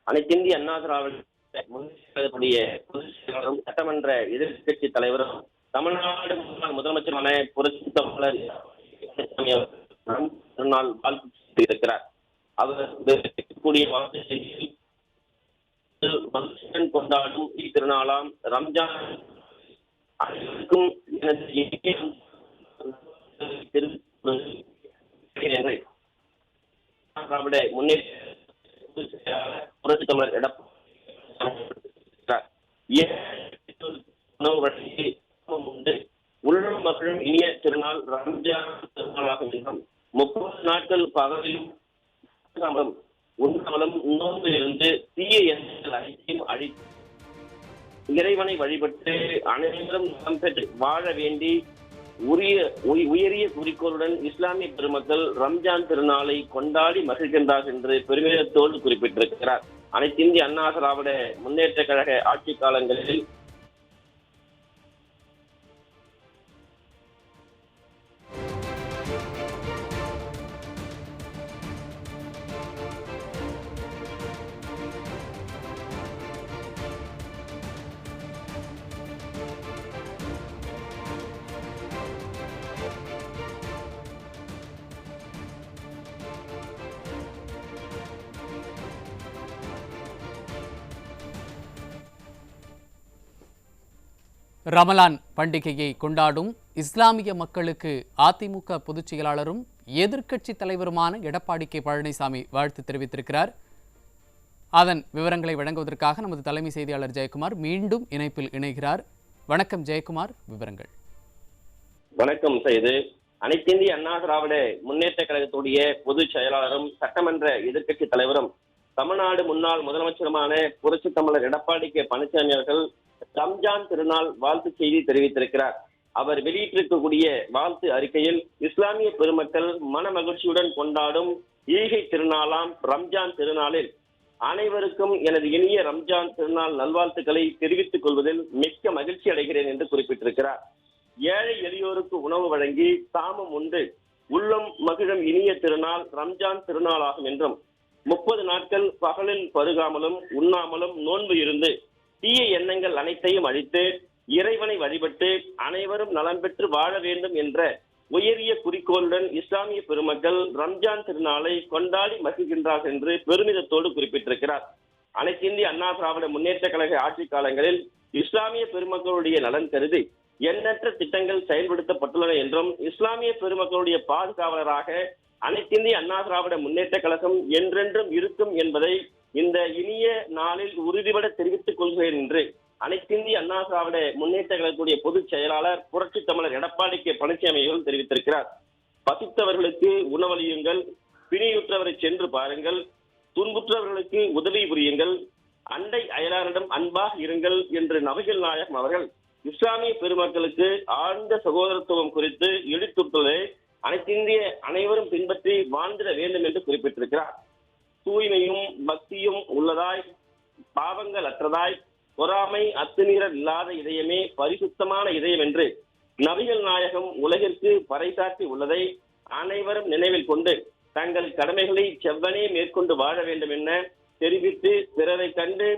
அனைத்திந்திய அண்ணா திராவிட முன்னேற்றக்கூடிய பொதுச் செயலாளரும் சட்டமன்ற எதிர்க்கட்சி தலைவரும் தமிழ்நாடு முன்னாள் முதலமைச்சரான புரட்சி தமிழர் திருநாள் வாழ்த்து செய்திருக்கிறார். அவர் கூடிய வாழ்த்து செய்தியில் கொண்டாடும் திருநாளாம் ரம்ஜான் அனைவருக்கும் திராவிட முன்னேற்ற புரட்சி தமிழர் உள்ளூர் மக்களும் இனிய திருநாள் ரம்ஜான் திருநாளாகும் என்றும் 30 நாட்கள் பகலிலும் உண்ணாமலும் நோன்பு இருந்து தீய எண்ணங்கள் அனைத்தையும் அழித்து இறைவனை வழிபட்டு அனைவரும் நலம் பெற்று வாழ வேண்டி உயரிய குறிக்கோளுடன் இஸ்லாமிய பெருமக்கள் ரம்ஜான் திருநாளை கொண்டாடி மகிழ்கின்றார் என்று பெருமிதத்தோடு குறிப்பிட்டிருக்கிறார். அனைத்திந்திய அண்ணா திராவிட முன்னேற்ற கழக ஆட்சி காலங்களில் ரமலான் பண்டிகையை கொண்டாடும் இஸ்லாமிய மக்களுக்கு அதிமுக பொதுச் செயலாளரும் எதிர்க்கட்சி தலைவருமான எடப்பாடி கே பழனிசாமி வாழ்த்து தெரிவித்திருக்கிறார். அதன் விவரங்களை வழங்குவதற்காக நமது தலைமை செய்தியாளர் ஜெயக்குமார் மீண்டும் இணைப்பில் இணைகிறார். வணக்கம் ஜெயக்குமார், விவரங்கள். வணக்கம் செய்து அனைத்திந்திய அண்ணா திராவிட முன்னேற்ற கழகத்துடைய பொதுச் செயலாளரும் சட்டமன்ற எதிர்க்கட்சி தலைவரும் தமிழ்நாடு முன்னாள் முதலமைச்சருமான புரட்சி தமிழர் எடப்பாடி கே பழனிசாமி அவர்கள் ரம்ஜான் திருநாள் வாழ்த்து செய்தி தெரிவித்திருக்கிறார். அவர் வெளியிட்டிருக்கக்கூடிய வாழ்த்து அறிக்கையில் இஸ்லாமிய பெருமக்கள் மன மகிழ்ச்சியுடன் கொண்டாடும் ஈகை திருநாளாம் ரம்ஜான் திருநாளில் அனைவருக்கும் எனது இனிய ரம்ஜான் திருநாள் நல்வாழ்த்துக்களை தெரிவித்துக் கொள்வதில் மிக்க மகிழ்ச்சி அடைகிறேன் என்று குறிப்பிட்டிருக்கிறார். ஏழை எளியோருக்கு உணவு வழங்கி தாமும் உண்டு உள்ளம் மகிழும் இனிய திருநாள் ரம்ஜான் திருநாளாகும் என்றும் 30 நாட்கள் பகலில் பருகாமலும் உண்ணாமலும் நோன்பு இருந்து தீய எண்ணங்கள் அனைத்தையும் அழித்து இறைவனை வழிபட்டு அனைவரும் நலம் பெற்று வாழ வேண்டும் என்ற உயரிய குறிக்கோளுடன் இஸ்லாமிய பெருமக்கள் ரம்ஜான் திருநாளை கொண்டாடி மகிழ்கின்றார்கள் என்று பெருமிதத்தோடு குறிப்பிட்டிருக்கிறார். அனைத்திந்திய அண்ணா திராவிட முன்னேற்ற கழக ஆட்சி காலங்களில் இஸ்லாமிய பெருமக்களுடைய நலன் கருதி எண்ணற்ற திட்டங்கள் செயல்படுத்தப்பட்டுள்ளன என்றும் இஸ்லாமிய பெருமக்களுடைய பாதுகாவலராக அனைத்திந்திய அண்ணா திராவிட முன்னேற்ற கழகம் என்றென்றும் இருக்கும் என்பதை இந்த இனிய நாளில் உறுதிபட தெரிவித்துக் கொள்கிறேன் என்று அனைத்திந்திய அண்ணா திராவிட முன்னேற்ற கழகத்துடைய பொதுச் செயலாளர் புரட்சி தமிழர் எடப்பாடி கே பழனிசாமி அவர்கள் தெரிவித்திருக்கிறார். பசித்தவர்களுக்கு உணவளியுங்கள், பிணியுற்றவரை சென்று பாருங்கள், துன்புற்றவர்களுக்கு உதவி புரியுங்கள், அண்டை அயலாரிடம் அன்பாக இருங்கள் என்று நபிகள் நாயகம் அவர்கள் இஸ்லாமிய பெருமக்களுக்கு ஆழ்ந்த சகோதரத்துவம் குறித்து எடுத்துள்ளதை அனைத்திந்திய அனைவரும் பின்பற்றி வாழ்ந்திட வேண்டும் என்று குறிப்பிட்டிருக்கிறார். தூய்மையும் பக்தியும் உள்ளதாய், பாவங்கள் அற்றதாய், பொறாமை அத்துமீறல் இல்லாத இதயமே பரிசுத்தமான இதயம் என்று நபிகள் நாயகம் உலகிற்கு பறைசாற்றி உள்ளதை அனைவரும் நினைவில் கொண்டு தங்கள் கடமைகளை செவ்வனே மேற்கொண்டு வாழ வேண்டும் என தெரிவித்து பிறரை கண்டு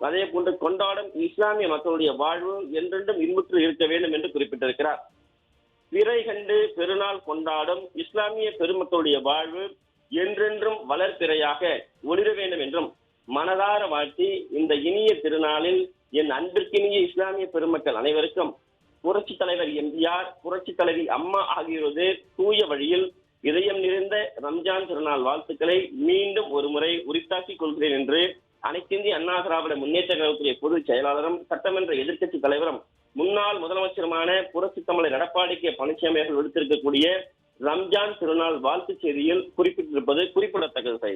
அதே போன்று கொண்டாடும் இஸ்லாமிய மக்களுடைய வாழ்வு என்றென்றும் இன்புற்று இருக்க வேண்டும் என்று குறிப்பிட்டிருக்கிறார். பிறை கண்டு பெருநாள் கொண்டாடும் இஸ்லாமிய பெருமக்களுடைய வாழ்வு என்றென்றும் வளர்பிறையாக ஒளிர வேண்டும் என்றும் மனதார வாழ்த்தி இந்த இனிய திருநாளில் என் அன்பிற்கினிய இஸ்லாமிய பெருமக்கள் அனைவருக்கும் புரட்சி தலைவர் எம்ஜிஆர், புரட்சி தலைவி அம்மா ஆகியோரது தூய வழியில் இதயம் நிறைந்த ரம்ஜான் திருநாள் வாழ்த்துக்களை மீண்டும் ஒரு முறை உரித்தாக்கிக் கொள்கிறேன் என்று அனைத்திந்திய அண்ணா திராவிட முன்னேற்ற கழகத்துடைய பொதுச் செயலாளரும் சட்டமன்ற எதிர்க்கட்சி தலைவரும் முன்னாள் முதலமைச்சருமான புரட்சி தமிழர் எடப்பாடி கே பழனிசாமி அவர்கள் விடுத்திருக்கக்கூடிய ரம்ஜான் திருநாள் வாழ்த்து செய்தியில் குறிப்பிட்டிருப்பது குறிப்பிடத்தக்கது.